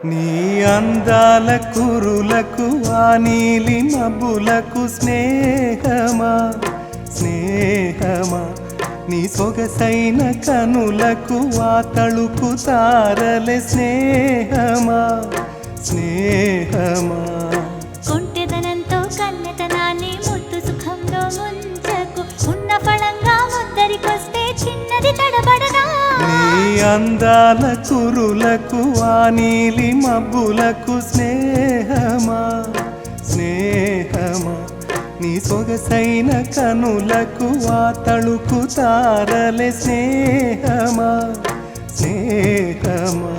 నీ అందాల కురులకు ఆ నీలి మబ్బులకు స్నేహమా స్నేహమా నీ సొగసైన కనులకు ఆ తళుకు తారలే స్నేహమా స్నేహమా కొంటెదనంతో కన్నెతనాన్ని ముద్దు సుఖంలో ముంచకు ఉన్న ఫలంగా ముద్దరికొస్తే చిన్నది తడబడదా నీ అందాల కురులకు ఆ నీలి మబ్బులకు స్నేహమా స్నేహమా నీ సొగసైన కనులకు ఆ తళుకు తారలే స్నేహమా స్నేహమా